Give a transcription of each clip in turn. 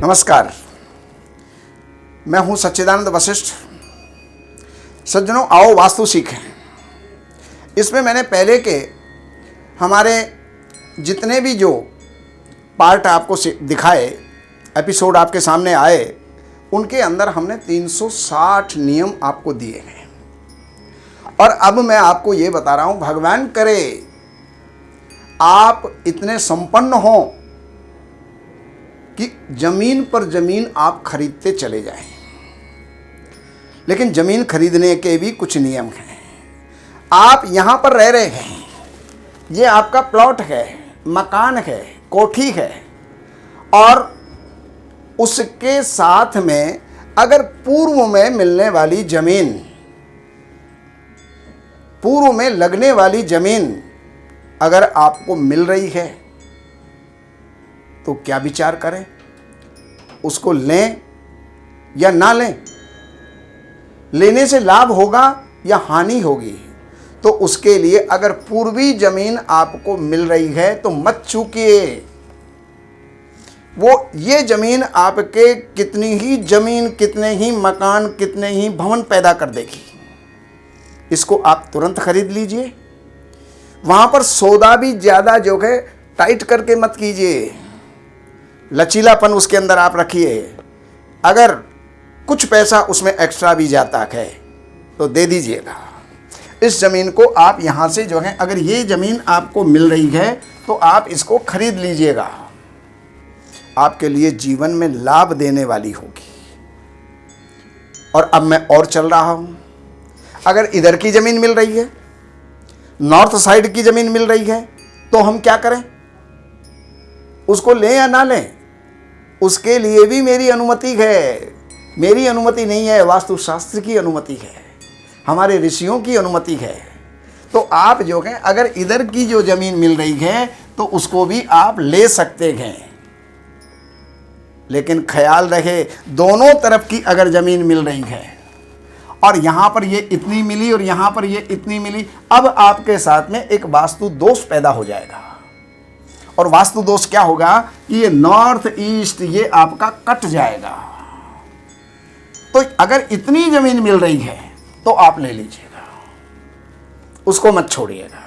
नमस्कार, मैं हूं सच्चिदानंद वशिष्ठ। सज्जनों, आओ वास्तु सीखें। इसमें मैंने पहले के हमारे जितने भी जो पार्ट आपको दिखाए, एपिसोड आपके सामने आए, उनके अंदर हमने 360 नियम आपको दिए हैं। और अब मैं आपको ये बता रहा हूं, भगवान करे आप इतने संपन्न हों कि जमीन पर जमीन आप खरीदते चले जाएं। लेकिन जमीन खरीदने के भी कुछ नियम हैं। आप यहां पर रह रहे हैं, ये आपका प्लॉट है, मकान है, कोठी है, और उसके साथ में अगर पूर्व में मिलने वाली जमीन, पूर्व में लगने वाली जमीन अगर आपको मिल रही है तो क्या विचार करें, उसको लें या ना लें? लेने से लाभ होगा या हानि होगी? तो उसके लिए अगर पूर्वी जमीन आपको मिल रही है तो मत चूकिए। वो ये जमीन आपके कितनी ही जमीन, कितने ही मकान, कितने ही भवन पैदा कर देगी। इसको आप तुरंत खरीद लीजिए। वहां पर सौदा भी ज्यादा जो है टाइट करके मत कीजिए, लचीलापन उसके अंदर आप रखिए। अगर कुछ पैसा उसमें एक्स्ट्रा भी जाता है तो दे दीजिएगा। इस ज़मीन को आप यहाँ से जो है, अगर ये ज़मीन आपको मिल रही है तो आप इसको खरीद लीजिएगा। आपके लिए जीवन में लाभ देने वाली होगी। और अब मैं और चल रहा हूँ, अगर इधर की ज़मीन मिल रही है, नॉर्थ साइड की ज़मीन मिल रही है, तो हम क्या करें? उसको लें या ना लें? उसके लिए भी मेरी अनुमति है। मेरी अनुमति नहीं है, वास्तुशास्त्र की अनुमति है, हमारे ऋषियों की अनुमति है। तो आप जो है, अगर इधर की जो जमीन मिल रही है तो उसको भी आप ले सकते हैं। लेकिन ख्याल रहे, दोनों तरफ की अगर जमीन मिल रही है और यहां पर ये इतनी मिली और यहां पर ये इतनी मिली, अब आपके साथ में एक वास्तु दोष पैदा हो जाएगा। और वास्तु दोष क्या होगा कि ये नॉर्थ ईस्ट ये आपका कट जाएगा। तो अगर इतनी जमीन मिल रही है तो आप ले लीजिएगा, उसको मत छोड़िएगा।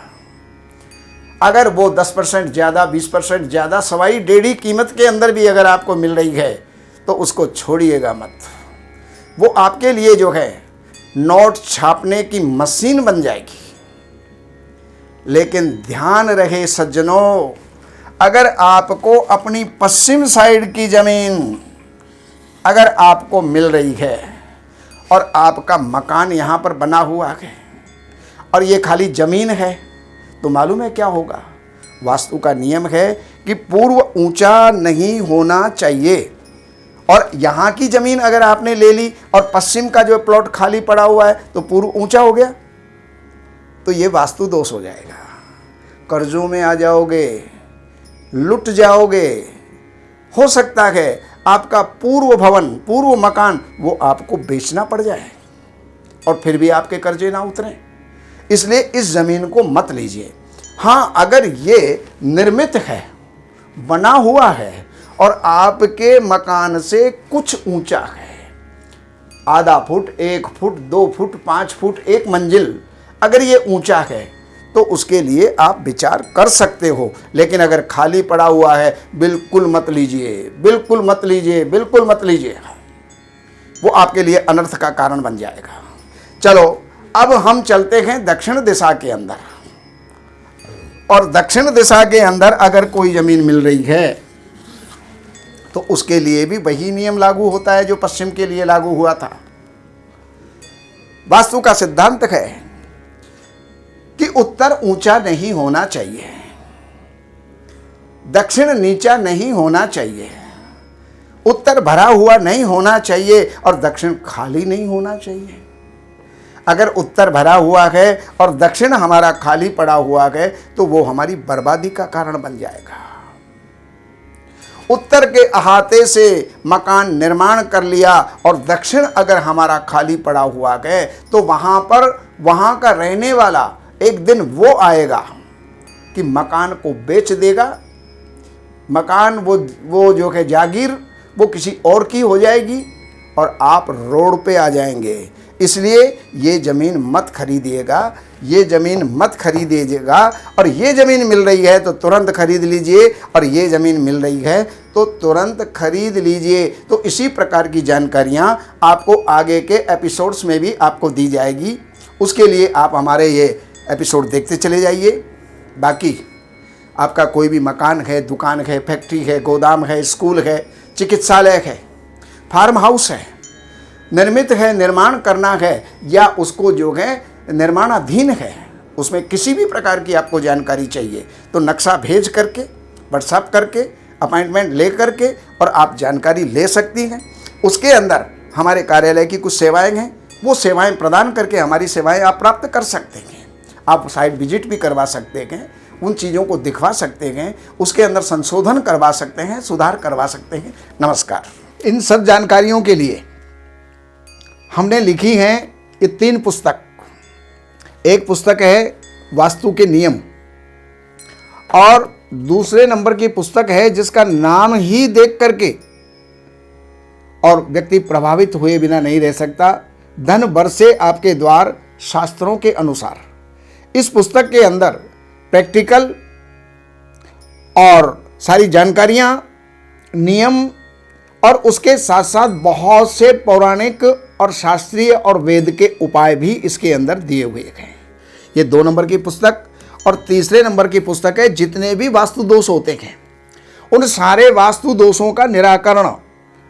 अगर वो 10% ज़्यादा, 20% ज़्यादा, सवाई डेढ़ी कीमत के अंदर भी अगर आपको मिल रही है तो उसको छोड़िएगा मत। वो आपके लिए जो है नोट छापने की मशीन बन जाएगी। लेकिन ध्यान रहे सज्जनों, अगर आपको अपनी पश्चिम साइड की ज़मीन अगर आपको मिल रही है और आपका मकान यहाँ पर बना हुआ है और ये खाली ज़मीन है, तो मालूम है क्या होगा? वास्तु का नियम है कि पूर्व ऊंचा नहीं होना चाहिए। और यहाँ की ज़मीन अगर आपने ले ली और पश्चिम का जो प्लॉट खाली पड़ा हुआ है तो पूर्व ऊंचा हो गया, तो ये वास्तु दोष हो जाएगा। कर्जों में आ जाओगे, लुट जाओगे। हो सकता है आपका पूर्व भवन, पूर्व मकान वो आपको बेचना पड़ जाए और फिर भी आपके कर्जे ना उतरें। इसलिए इस ज़मीन को मत लीजिए। हाँ, अगर ये निर्मित है, बना हुआ है और आपके मकान से कुछ ऊंचा है, आधा फुट, 1 फुट, 2 फुट, 5 फुट, 1 मंजिल, अगर ये ऊंचा है तो उसके लिए आप विचार कर सकते हो। लेकिन अगर खाली पड़ा हुआ है, बिल्कुल मत लीजिए, बिल्कुल मत लीजिए, बिल्कुल मत लीजिए। वो आपके लिए अनर्थ का कारण बन जाएगा। चलो, अब हम चलते हैं दक्षिण दिशा के अंदर। और दक्षिण दिशा के अंदर अगर कोई ज़मीन मिल रही है तो उसके लिए भी वही नियम लागू होता है जो पश्चिम के लिए लागू हुआ था। वास्तु का सिद्धांत है कि उत्तर ऊंचा नहीं होना चाहिए, दक्षिण नीचा नहीं होना चाहिए, उत्तर भरा हुआ नहीं होना चाहिए और दक्षिण खाली नहीं होना चाहिए। अगर उत्तर भरा हुआ है और दक्षिण हमारा खाली पड़ा हुआ है तो वो हमारी बर्बादी का कारण बन जाएगा। उत्तर के अहाते से मकान निर्माण कर लिया और दक्षिण अगर हमारा खाली पड़ा हुआ है तो वहां का रहने वाला एक दिन वो आएगा कि मकान को बेच देगा। मकान वो जो है जागीर वो किसी और की हो जाएगी और आप रोड पे आ जाएंगे। इसलिए ये ज़मीन मत खरीदिएगा, ये ज़मीन मत खरीदिएगा। और ये ज़मीन मिल रही है तो तुरंत खरीद लीजिए, और ये ज़मीन मिल रही है तो तुरंत खरीद लीजिए। तो इसी प्रकार की जानकारियाँ आपको आगे के एपिसोड्स में भी आपको दी जाएगी। उसके लिए आप हमारे ये एपिसोड देखते चले जाइए। बाकी आपका कोई भी मकान है, दुकान है, फैक्ट्री है, गोदाम है, स्कूल है, चिकित्सालय है, फार्म हाउस है, निर्मित है, निर्माण करना है, या उसको जो है निर्माणाधीन है, उसमें किसी भी प्रकार की आपको जानकारी चाहिए तो नक्शा भेज करके, व्हाट्सएप करके, अपॉइंटमेंट ले करके और आप जानकारी ले सकती हैं। उसके अंदर हमारे कार्यालय की कुछ सेवाएं हैं, वो सेवाएं प्रदान करके हमारी सेवाएं आप प्राप्त कर सकते हैं। आप साइट विजिट भी करवा सकते हैं, उन चीज़ों को दिखवा सकते हैं, उसके अंदर संशोधन करवा सकते हैं, सुधार करवा सकते हैं। नमस्कार। इन सब जानकारियों के लिए हमने लिखी हैं ये 3 पुस्तक। एक पुस्तक है वास्तु के नियम, और दूसरे नंबर की पुस्तक है जिसका नाम ही देख करके और व्यक्ति प्रभावित हुए बिना नहीं रह सकता, धन बरसे आपके द्वार शास्त्रों के अनुसार। इस पुस्तक के अंदर प्रैक्टिकल और सारी जानकारियां, नियम और उसके साथ साथ बहुत से पौराणिक और शास्त्रीय और वेद के उपाय भी इसके अंदर दिए हुए हैं। ये 2 नंबर की पुस्तक। और तीसरे नंबर की पुस्तक है जितने भी वास्तु दोष होते हैं उन सारे वास्तु दोषों का निराकरण,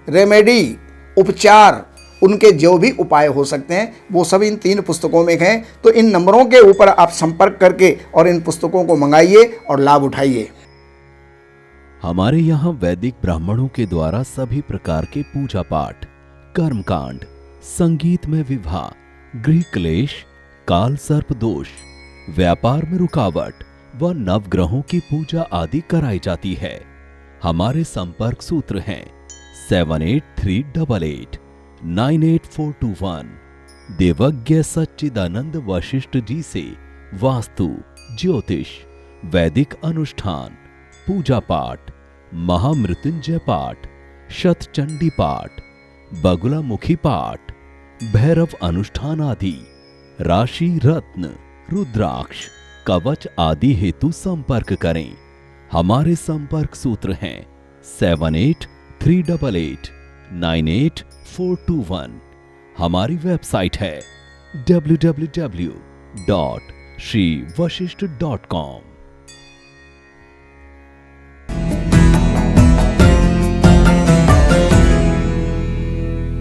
रेमेडी, उपचार, उनके जो भी उपाय हो सकते हैं वो सब इन 3 पुस्तकों में हैं। तो इन नंबरों के ऊपर आप संपर्क करके और इन पुस्तकों को मंगाइए और लाभ उठाइए। हमारे यहाँ वैदिक ब्राह्मणों के द्वारा सभी प्रकार के पूजा पाठ, कर्मकांड, संगीत में विवाह, गृह क्लेश, काल सर्प दोष, व्यापार में रुकावट व नवग्रहों की पूजा आदि कराई जाती है। हमारे संपर्क सूत्र हैं 7838 98421। देवज्ञ सच्चिदानंद वशिष्ठ जी से वास्तु, ज्योतिष, वैदिक अनुष्ठान, पूजा पाठ, महामृत्युंजय पाठ, शतचंडी पाठ, बगुलामुखी पाठ, भैरव अनुष्ठान आदि, राशि रत्न, रुद्राक्ष, कवच आदि हेतु संपर्क करें। हमारे संपर्क सूत्र हैं 7838 98421। हमारी वेबसाइट है www.shrivashishth.com।